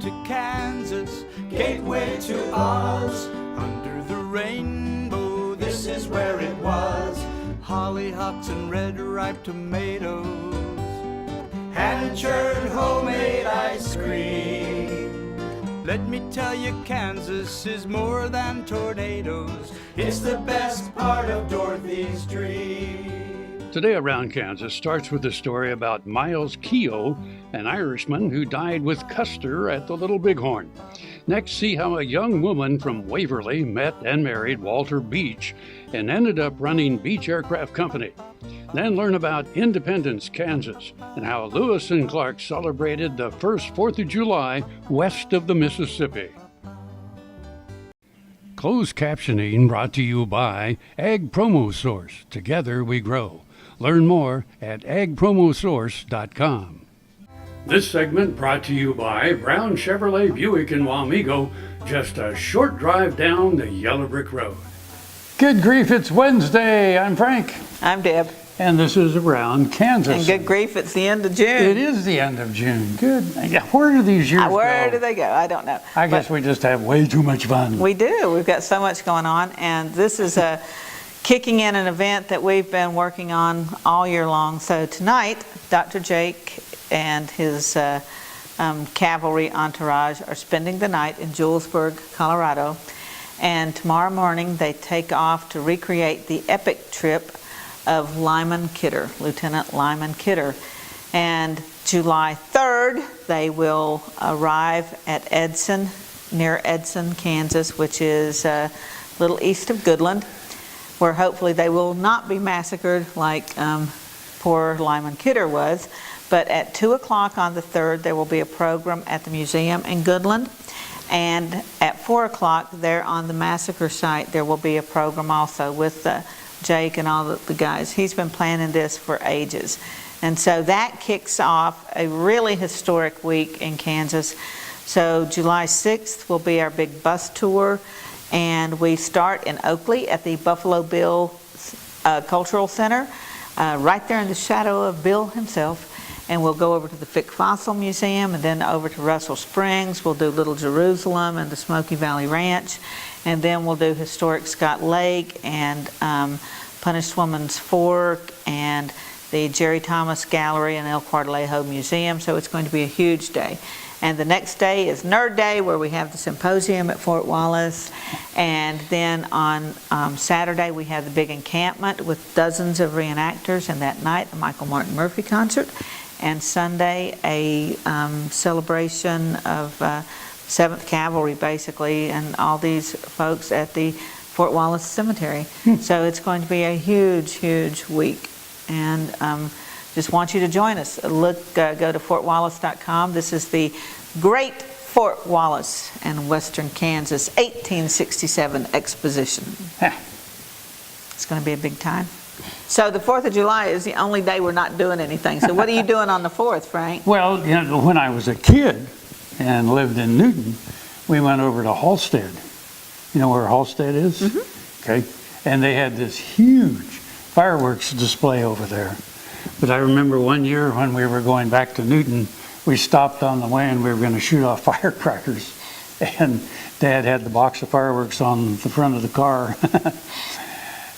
to Kansas, gateway to Oz. Under the rainbow, this is where it was. Hollyhocks and red ripe tomatoes, hand-churned homemade ice cream. Let me tell you, Kansas is more than tornadoes. It's the best part of Dorothy's dream. Today Around Kansas starts with a story about Myles Keough, an Irishman who died with Custer at the Little Bighorn. Next, see how a young woman from Waverly met and married Walter Beech and ended up running Beech Aircraft Company. Then learn about Independence, Kansas, and how Lewis and Clark celebrated the first 4th of July west of the Mississippi. Closed captioning brought to you by Ag Promo Source. Together we grow. Learn more at agpromosource.com. This segment brought to you by Brown Chevrolet Buick in Wamego, just a short drive down the Yellow Brick Road. Good grief, it's Wednesday. I'm Frank. I'm Deb. And this is Around Kansas. And good grief, it's the end of June. It is the end of June. Good. Yeah, where do these years go? Where do they go? I don't know. I guess we just have way too much fun. We do. We've got so much going on. And this is kicking in an event that we've been working on all year long. So tonight, Dr. Jake and his cavalry entourage are spending the night in Julesburg, Colorado. And tomorrow morning, they take off to recreate the epic trip of Lyman Kidder, Lieutenant Lyman Kidder. And July 3rd, they will arrive at Edson, near Edson, Kansas, which is a little east of Goodland, where hopefully they will not be massacred like poor Lyman Kidder was. But at 2 o'clock on the 3rd, there will be a program at the museum in Goodland. And at 4 o'clock, there on the massacre site, there will be a program also with Jake and all the guys. He's been planning this for ages. And so that kicks off a really historic week in Kansas. So July 6th will be our big bus tour. And we start in Oakley at the Buffalo Bill Cultural Center, right there in the shadow of Bill himself. And we'll go over to the Fick Fossil Museum and then over to Russell Springs. We'll do Little Jerusalem and the Smoky Valley Ranch. And then we'll do historic Scott Lake and Punished Woman's Fork and the Jerry Thomas Gallery and El Cuartalejo Museum. So it's going to be a huge day. And the next day is Nerd Day, where we have the symposium at Fort Wallace. And then on Saturday, we have the big encampment with dozens of reenactors. And that night, a Michael Martin Murphey concert. And Sunday, a celebration of 7th Cavalry, basically, and all these folks at the Fort Wallace Cemetery. So it's going to be a huge, huge week. And just want you to join us. Go to fortwallace.com. This is the Great Fort Wallace in Western Kansas 1867 Exposition. It's going to be a big time. So the 4th of July is the only day we're not doing anything. So what are you doing on the 4th, Frank? Well, you know, when I was a kid and lived in Newton, we went over to Halstead. You know where Halstead is? Mm-hmm. Okay. And they had this huge fireworks display over there. But I remember one year when we were going back to Newton, we stopped on the way and we were going to shoot off firecrackers. And Dad had the box of fireworks on the front of the car.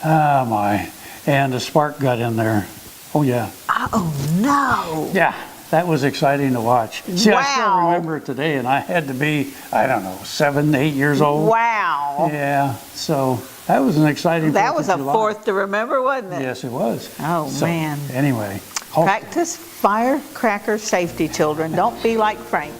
Oh my. And a spark got in there. Oh yeah. Oh no. Yeah, that was exciting to watch. See, wow. I still remember it today, and I had to be, I don't know, 7, 8 years old. Wow. Yeah, so that was an exciting That was a July. 4th to remember, wasn't it? Yes, it was. Oh, so, man. Anyway. Practice firecracker safety, children. Don't be like Frank.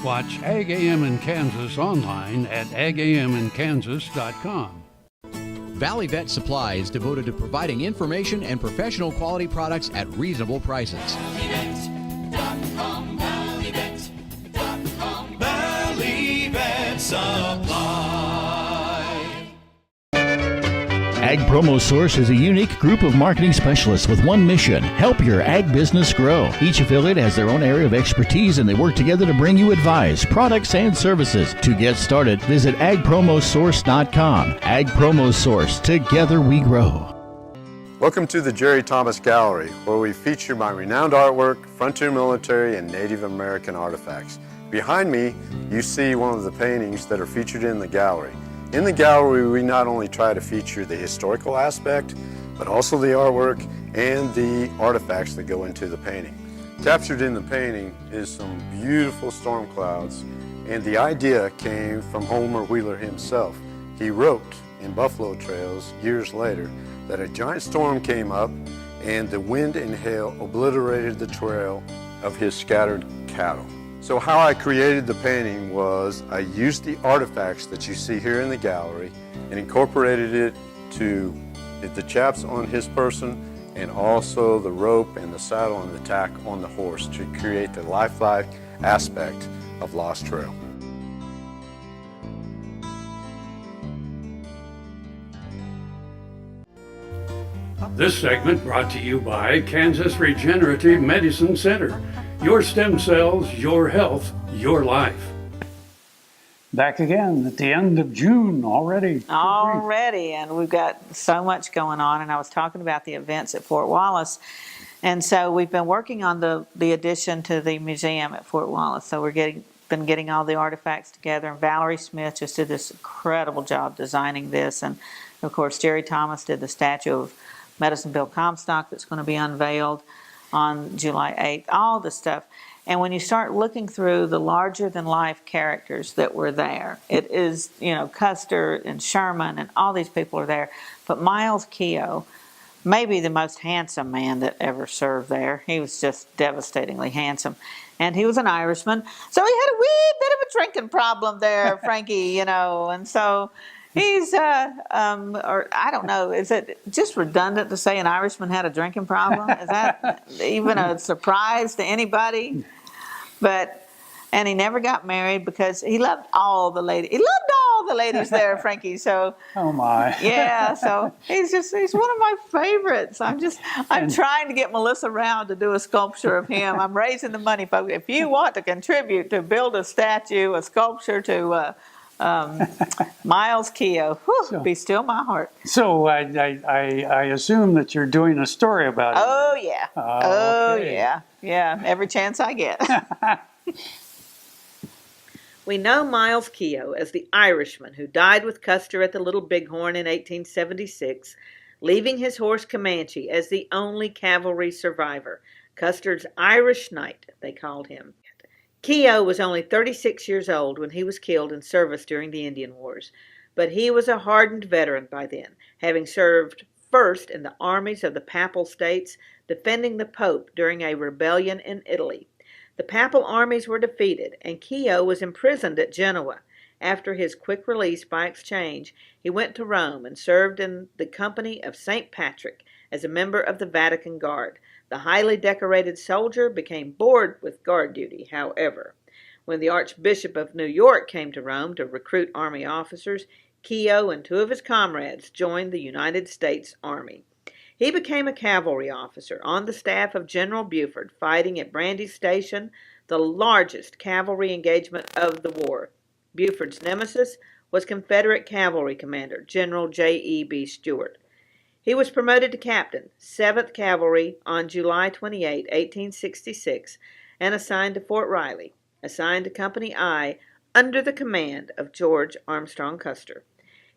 Watch Ag AM in Kansas online at agaminkansas.com. Valley Vet Supply is devoted to providing information and professional quality products at reasonable prices. ValleyVet.com, ValleyVet.com, Valley Vet Supply. Ag Promo Source is a unique group of marketing specialists with one mission: help your ag business grow. Each affiliate has their own area of expertise, and they work together to bring you advice, products, and services. To get started, visit agpromosource.com. Ag Promo Source. Together we grow. Welcome to the Jerry Thomas Gallery, where we feature my renowned artwork, frontier military, and Native American artifacts. Behind me, you see one of the paintings that are featured in the gallery. In the gallery, we not only try to feature the historical aspect, but also the artwork and the artifacts that go into the painting. Captured in the painting is some beautiful storm clouds, and the idea came from Homer Wheeler himself. He wrote in Buffalo Trails years later that a giant storm came up and the wind and hail obliterated the trail of his scattered cattle. So how I created the painting was I used the artifacts that you see here in the gallery and incorporated it to the chaps on his person and also the rope and the saddle and the tack on the horse to create the lifelike aspect of Lost Trail. This segment brought to you by Kansas Regenerative Medicine Center. Your stem cells, your health, your life. Back again at the end of June already. Already, and we've got so much going on, and I was talking about the events at Fort Wallace, and so we've been working on the addition to the museum at Fort Wallace, so we're been getting all the artifacts together, and Valerie Smith just did this incredible job designing this, and of course Jerry Thomas did the statue of Medicine Bill Comstock that's going to be unveiled on July 8th, all the stuff. And when you start looking through the larger-than-life characters that were there, it is, Custer and Sherman and all these people are there. But Myles Keough, maybe the most handsome man that ever served there. He was just devastatingly handsome. And he was an Irishman. So he had a wee bit of a drinking problem there, Frankie, and so he's, or I don't know, is it just redundant to say an Irishman had a drinking problem? Is that even a surprise to anybody? And he never got married because he loved all the ladies. He loved all the ladies there, Frankie. So, oh my. Yeah, so he's one of my favorites. I'm trying to get Melissa Round to do a sculpture of him. I'm raising the money, folks. If you want to contribute to build a statue, a sculpture to Myles Keough, be still my heart. So I assume that you're doing a story about it. Oh yeah. Oh yeah. Yeah. Every chance I get. We know Myles Keough as the Irishman who died with Custer at the Little Bighorn in 1876, leaving his horse Comanche as the only cavalry survivor. Custer's Irish Knight, they called him. Keough was only 36 years old when he was killed in service during the Indian Wars, but he was a hardened veteran by then, having served first in the armies of the Papal States, defending the Pope during a rebellion in Italy. The Papal armies were defeated, and Keough was imprisoned at Genoa. After his quick release by exchange, he went to Rome and served in the company of St. Patrick as a member of the Vatican Guard. The highly decorated soldier became bored with guard duty, however. When the Archbishop of New York came to Rome to recruit army officers, Keough and two of his comrades joined the United States Army. He became a cavalry officer on the staff of General Buford, fighting at Brandy Station, the largest cavalry engagement of the war. Buford's nemesis was Confederate cavalry commander General J.E.B. Stuart. He was promoted to captain, 7th Cavalry, on July 28, 1866, and assigned to Fort Riley, assigned to Company I, under the command of George Armstrong Custer.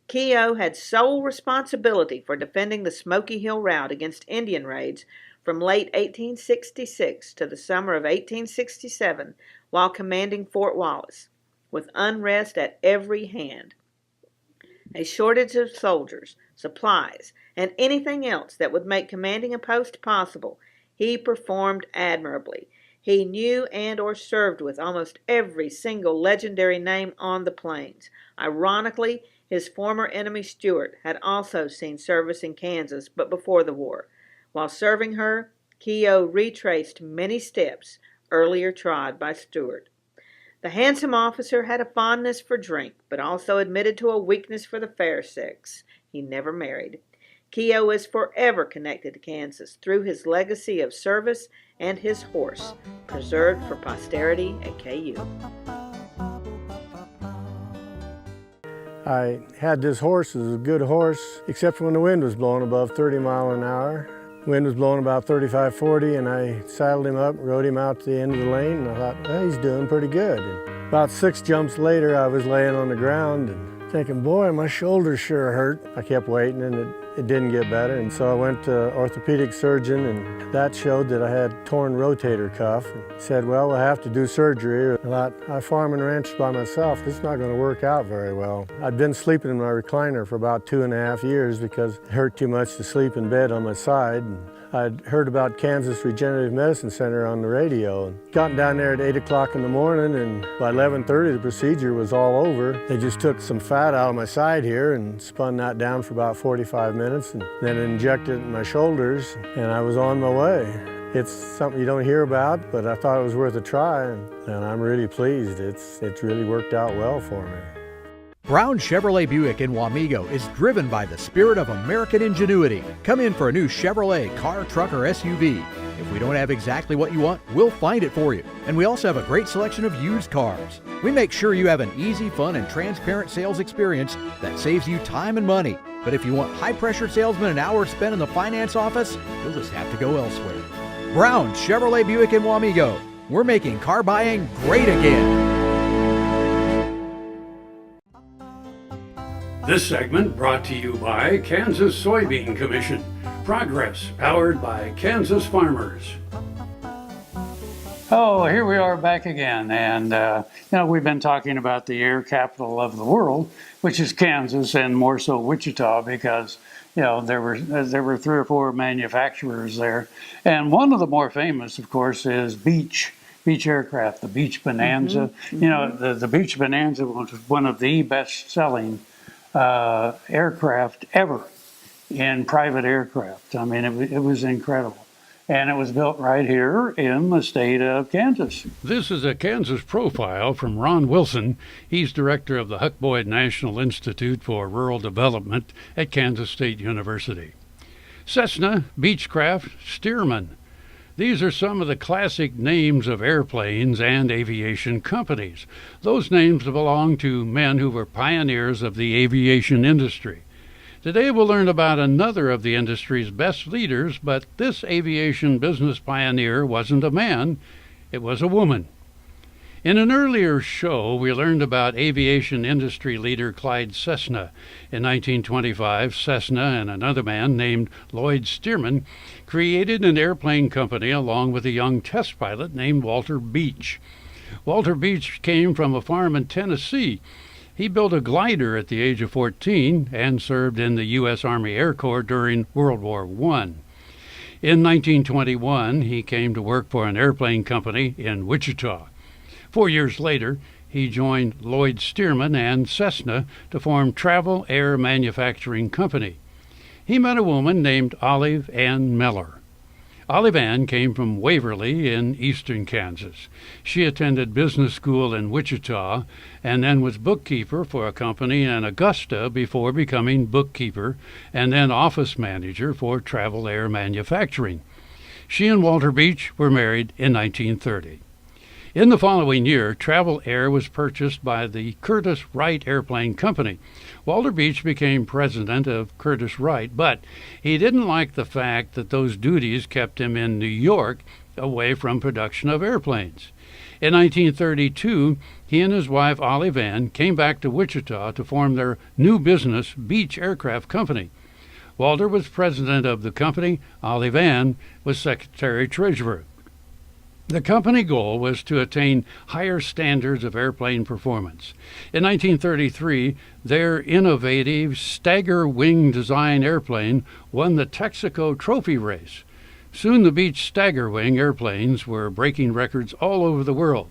Keough had sole responsibility for defending the Smoky Hill route against Indian raids from late 1866 to the summer of 1867 while commanding Fort Wallace, with unrest at every hand. A shortage of soldiers, supplies, and anything else that would make commanding a post possible, he performed admirably. He knew and or served with almost every single legendary name on the plains. Ironically, his former enemy Stuart had also seen service in Kansas, but before the war. While serving her, Keough retraced many steps earlier trod by Stuart. The handsome officer had a fondness for drink, but also admitted to a weakness for the fair sex. He never married. Keough is forever connected to Kansas through his legacy of service and his horse, preserved for posterity at KU. I had this horse. It was a good horse, except for when the wind was blowing above 30 miles an hour. Wind was blowing about 35, 40, and I saddled him up, rode him out to the end of the lane, and I thought, well, he's doing pretty good. And about 6 jumps later, I was laying on the ground and thinking, boy, my shoulders sure hurt. I kept waiting, and it didn't get better, and so I went to an orthopedic surgeon, and that showed that I had torn rotator cuff. And he said, well, we'll have to do surgery. I thought, I farm and ranch by myself. This is not going to work out very well. I'd been sleeping in my recliner for about 2.5 years because it hurt too much to sleep in bed on my side. And I'd heard about Kansas Regenerative Medicine Center on the radio and gotten down there at 8 o'clock in the morning, and by 11:30 the procedure was all over. They just took some fat out of my side here and spun that down for about 45 minutes and then injected it in my shoulders, and I was on my way. It's something you don't hear about, but I thought it was worth a try, and I'm really pleased. It's really worked out well for me. Brown Chevrolet Buick in Wamego is driven by the spirit of American ingenuity. Come in for a new Chevrolet car, truck, or SUV. If we don't have exactly what you want, we'll find it for you. And we also have a great selection of used cars. We make sure you have an easy, fun, and transparent sales experience that saves you time and money. But if you want high-pressure salesmen and hours spent in the finance office, you'll just have to go elsewhere. Brown Chevrolet Buick in Wamego. We're making car buying great again. This segment brought to you by Kansas Soybean Commission. Progress powered by Kansas farmers. Oh, here we are back again, and we've been talking about the air capital of the world, which is Kansas, and more so Wichita, because there were 3 or 4 manufacturers there, and one of the more famous, of course, is Beech Aircraft, the Beech Bonanza. The Beech Bonanza was one of the best-selling aircraft ever in private aircraft. I mean, it was incredible. And it was built right here in the state of Kansas. This is a Kansas profile from Ron Wilson. He's director of the Huck Boyd National Institute for Rural Development at Kansas State University. Cessna, Beechcraft, Stearman. These are some of the classic names of airplanes and aviation companies. Those names belong to men who were pioneers of the aviation industry. Today we'll learn about another of the industry's best leaders, but this aviation business pioneer wasn't a man, it was a woman. In an earlier show, we learned about aviation industry leader Clyde Cessna. In 1925, Cessna and another man named Lloyd Stearman created an airplane company along with a young test pilot named Walter Beech. Walter Beech came from a farm in Tennessee. He built a glider at the age of 14 and served in the U.S. Army Air Corps during World War I. In 1921, he came to work for an airplane company in Wichita. 4 years later, he joined Lloyd Stearman and Cessna to form Travel Air Manufacturing Company. He met a woman named Olive Ann Miller. Olive Ann came from Waverly in eastern Kansas. She attended business school in Wichita and then was bookkeeper for a company in Augusta before becoming bookkeeper and then office manager for Travel Air Manufacturing. She and Walter Beech were married in 1930. In the following year, Travel Air was purchased by the Curtiss Wright Airplane Company. Walter Beech became president of Curtiss Wright, but he didn't like the fact that those duties kept him in New York, away from production of airplanes. In 1932, he and his wife Olive Ann came back to Wichita to form their new business, Beech Aircraft Company. Walter was president of the company. Olive Ann was secretary-treasurer. The company goal was to attain higher standards of airplane performance. In 1933, their innovative stagger wing design airplane won the Texaco Trophy Race. Soon the Beech stagger wing airplanes were breaking records all over the world.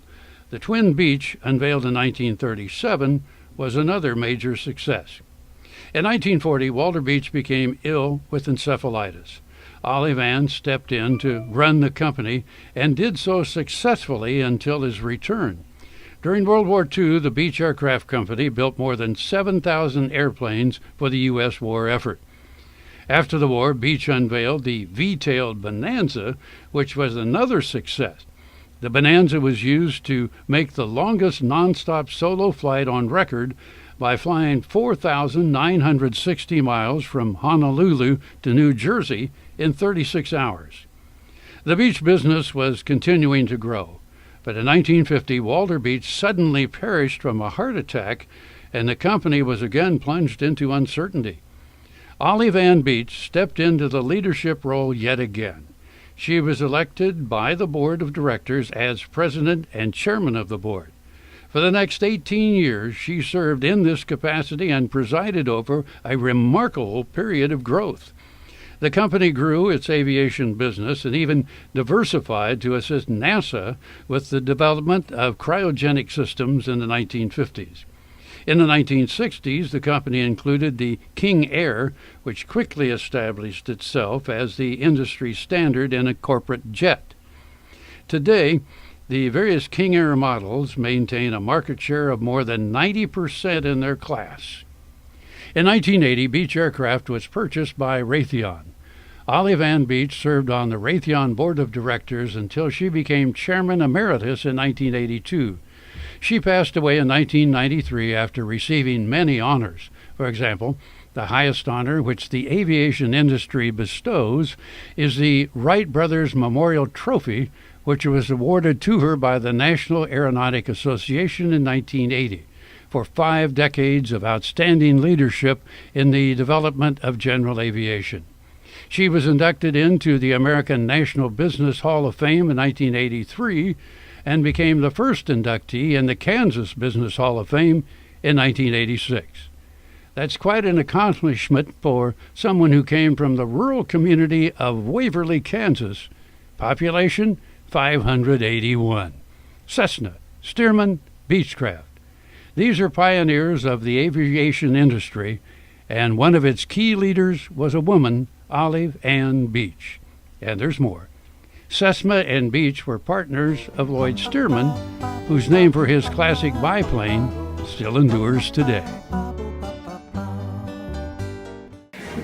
The twin Beech, unveiled in 1937, was another major success. In 1940, Walter Beech became ill with encephalitis. Olive Ann stepped in to run the company and did so successfully until his return. During World War II, the Beech Aircraft Company built more than 7,000 airplanes for the U.S. war effort. After the war, Beech unveiled the V-tailed Bonanza, which was another success. The Bonanza was used to make the longest nonstop solo flight on record by flying 4,960 miles from Honolulu to New Jersey in 36 hours. The Beech business was continuing to grow, but in 1950, Walter Beech suddenly perished from a heart attack, and the company was again plunged into uncertainty. Olive Ann Beech stepped into the leadership role yet again. She was elected by the board of directors as president and chairman of the board. For the next 18 years, she served in this capacity and presided over a remarkable period of growth. The company grew its aviation business and even diversified to assist NASA with the development of cryogenic systems in the 1950s. In the 1960s, the company included the King Air, which quickly established itself as the industry standard in a corporate jet. Today, the various King Air models maintain a market share of more than 90% in their class. In 1980, Beech Aircraft was purchased by Raytheon. Olive Ann Beech served on the Raytheon board of directors until she became chairman emeritus in 1982. She passed away in 1993 after receiving many honors. For example, the highest honor which the aviation industry bestows is the Wright Brothers Memorial Trophy, which was awarded to her by the National Aeronautic Association in 1980 for 5 decades of outstanding leadership in the development of general aviation. She was inducted into the American National Business Hall of Fame in 1983 and became the first inductee in the Kansas Business Hall of Fame in 1986. That's quite an accomplishment for someone who came from the rural community of Waverly, Kansas. Population 581. Cessna, Stearman, Beechcraft. These are pioneers of the aviation industry, and one of its key leaders was a woman, Olive Ann Beech. And there's more. Cessna and Beech were partners of Lloyd Stearman, whose name for his classic biplane still endures today.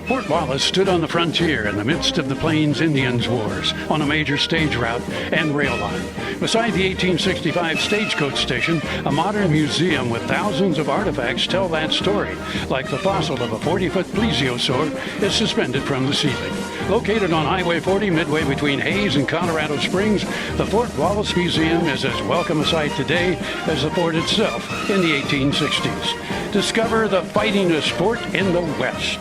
Fort Wallace stood on the frontier in the midst of the Plains Indians Wars on a major stage route and rail line. Beside the 1865 stagecoach station, a modern museum with thousands of artifacts tell that story, like the fossil of a 40-foot plesiosaur is suspended from the ceiling. Located on Highway 40 midway between Hayes and Colorado Springs, the Fort Wallace Museum is as welcome a sight today as the fort itself in the 1860s. Discover the fightingest sport in the West.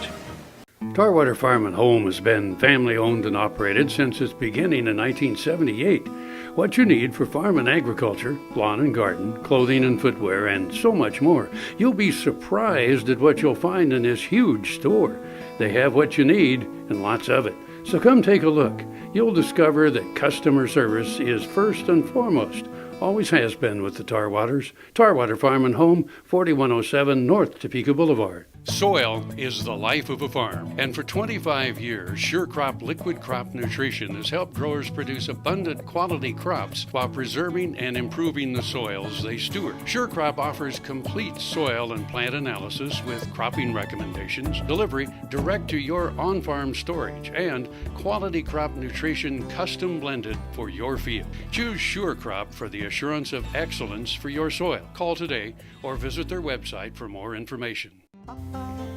Tarwater Farm and Home has been family-owned and operated since its beginning in 1978. What you need for farm and agriculture, lawn and garden, clothing and footwear, and so much more. You'll be surprised at what you'll find in this huge store. They have what you need and lots of it. So come take a look. You'll discover that customer service is first and foremost. Always has been with the Tarwaters. Tarwater Farm and Home, 4107 North Topeka Boulevard. Soil is the life of a farm, and for 25 years, SureCrop Liquid Crop Nutrition has helped growers produce abundant quality crops while preserving and improving the soils they steward. SureCrop offers complete soil and plant analysis with cropping recommendations, delivery direct to your on-farm storage, and quality crop nutrition custom blended for your field. Choose SureCrop for the assurance of excellence for your soil. Call today or visit their website for more information.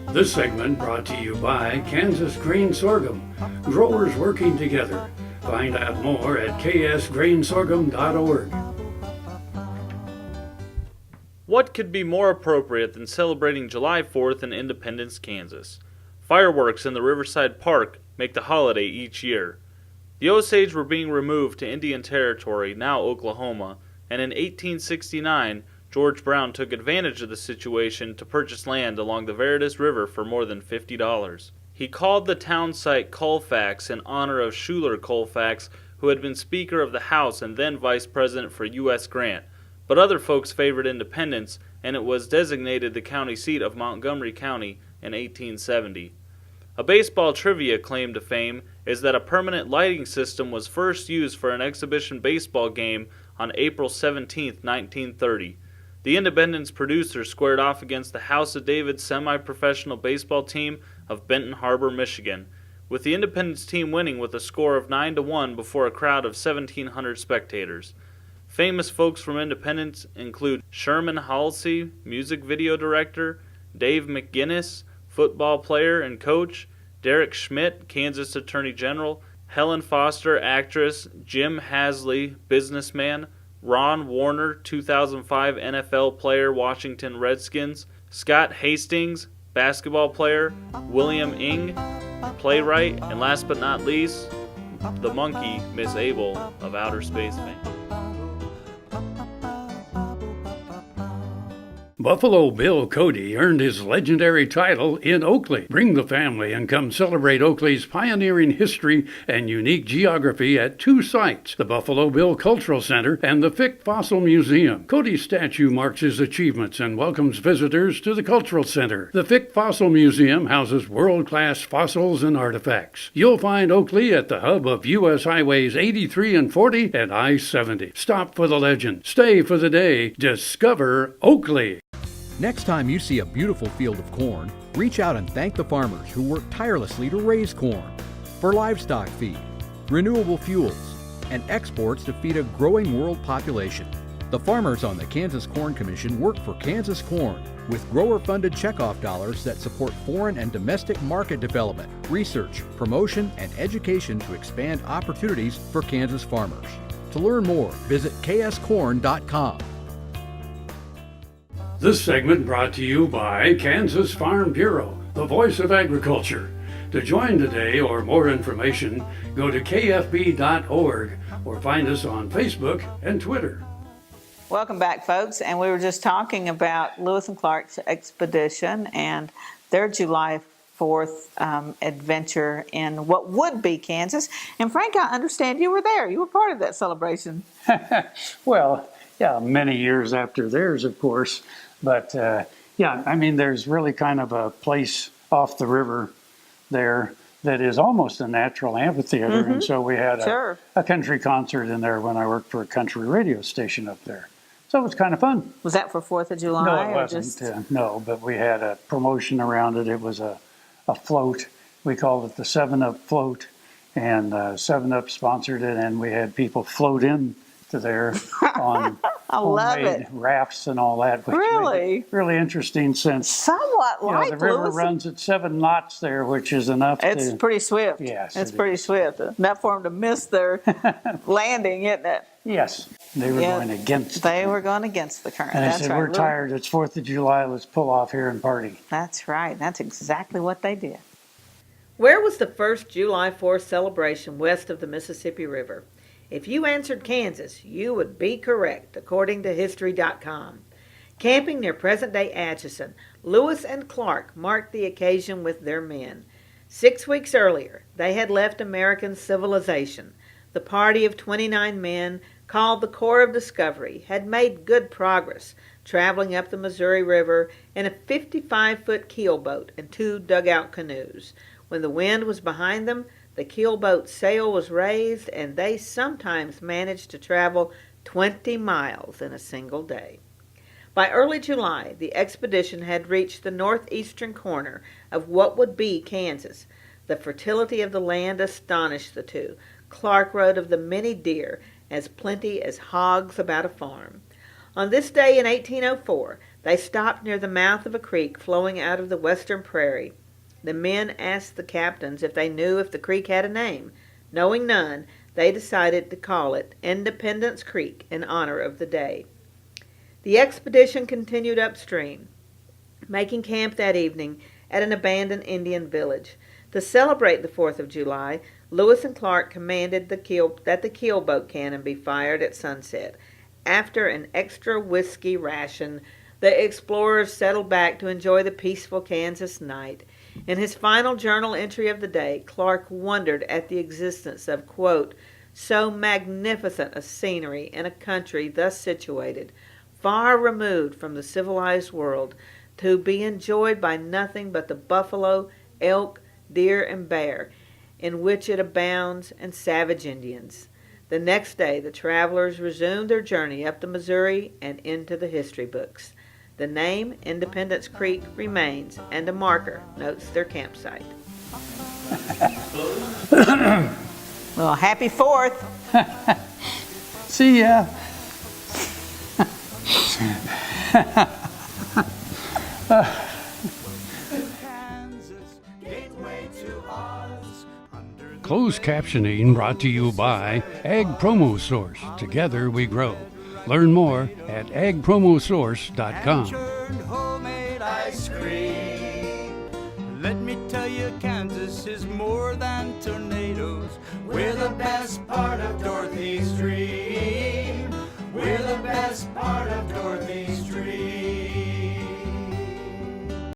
This segment brought to you by Kansas Grain Sorghum, growers working together. Find out more at ksgrainsorghum.org. What could be more appropriate than celebrating July 4th in Independence, Kansas? Fireworks in the Riverside Park make the holiday each year. The Osage were being removed to Indian Territory, now Oklahoma, and in 1869, George Brown took advantage of the situation to purchase land along the Veritas River for more than $50. He called the town site Colfax in honor of Schuyler Colfax, who had been Speaker of the House and then Vice President for U.S. Grant. But other folks favored independence, and it was designated the county seat of Montgomery County in 1870. A baseball trivia claim to fame is that a permanent lighting system was first used for an exhibition baseball game on April 17, 1930. The Independence producers squared off against the House of David semi-professional baseball team of Benton Harbor, Michigan, with the Independence team winning with a score of 9-1 before a crowd of 1,700 spectators. Famous folks from Independence include Sherman Halsey, music video director, Dave McGinnis, football player and coach, Derek Schmidt, Kansas Attorney General, Helen Foster, actress, Jim Hasley, businessman, Ron Warner, 2005 NFL player, Washington Redskins, Scott Hastings, basketball player, William Ing, playwright, and last but not least, the monkey, Miss Abel, of outer space fame. Buffalo Bill Cody earned his legendary title in Oakley. Bring the family and come celebrate Oakley's pioneering history and unique geography at two sites, the Buffalo Bill Cultural Center and the Fick Fossil Museum. Cody's statue marks his achievements and welcomes visitors to the Cultural Center. The Fick Fossil Museum houses world-class fossils and artifacts. You'll find Oakley at the hub of U.S. Highways 83 and 40 and I-70. Stop for the legend. Stay for the day. Discover Oakley. Next time you see a beautiful field of corn, reach out and thank the farmers who work tirelessly to raise corn for livestock feed, renewable fuels, and exports to feed a growing world population. The farmers on the Kansas Corn Commission work for Kansas Corn with grower-funded checkoff dollars that support foreign and domestic market development, research, promotion, and education to expand opportunities for Kansas farmers. To learn more, visit kscorn.com. This segment brought to you by Kansas Farm Bureau, the voice of agriculture. To join today or more information, go to kfb.org or find us on Facebook and Twitter. Welcome back, folks. And we were just talking about Lewis and Clark's expedition and their July 4th adventure in what would be Kansas. And Frank, I understand you were there. You were part of that celebration. Well, yeah, many years after theirs, of course. But yeah, I mean, there's really kind of a place off the river there that is almost a natural amphitheater. And so we had a country concert in there when I worked for a country radio station up there. So it was kind of fun. Was that for 4th of July? No, it wasn't. No, but we had a promotion around it. It was a float. We called it the 7-Up float. And 7-Up sponsored it, and we had people float in to there on homemade rafts and all that. Which really? Made it really interesting since somewhat like the river runs at 7 knots there, which is enough. It's pretty swift. Yes, it's pretty swift. Enough for them to miss their landing, isn't it? Yes, they were going against. They were going against the current. And That's they said, right. "We're tired. It's 4th of July. Let's pull off here and party." That's right. That's exactly what they did. Where was the first July 4th celebration west of the Mississippi River? If you answered Kansas, you would be correct, according to History.com. Camping near present-day Atchison, Lewis and Clark marked the occasion with their men. 6 weeks earlier, they had left American civilization. The party of 29 men, called the Corps of Discovery, had made good progress, traveling up the Missouri River in a 55-foot keelboat and 2 dugout canoes. When the wind was behind them, the keelboat's sail was raised, and they sometimes managed to travel 20 miles in a single day. By early July, the expedition had reached the northeastern corner of what would be Kansas. The fertility of the land astonished the two. Clark wrote of the many deer, as plenty as hogs about a farm. On this day in 1804, they stopped near the mouth of a creek flowing out of the western prairie. The men asked the captains if they knew if the creek had a name. Knowing none, they decided to call it Independence Creek in honor of the day. The expedition continued upstream, making camp that evening at an abandoned Indian village. To celebrate the 4th of July, Lewis and Clark commanded that the keelboat cannon be fired at sunset. After an extra whiskey ration, the explorers settled back to enjoy the peaceful Kansas night. In his final journal entry of the day, Clark wondered at the existence of, quote, so magnificent a scenery in a country thus situated, far removed from the civilized world, to be enjoyed by nothing but the buffalo, elk, deer, and bear, in which it abounds, and savage Indians. The next day, the travelers resumed their journey up the Missouri and into the history books. The name Independence Creek remains, and a marker notes their campsite. Well, happy 4th. See ya. Closed captioning brought to you by Ag Promo Source. Together we grow. Learn more at agpromosource.com. Homemade ice cream. Let me tell you, Kansas is more than tornadoes. We're the best part of Dorothy's dream.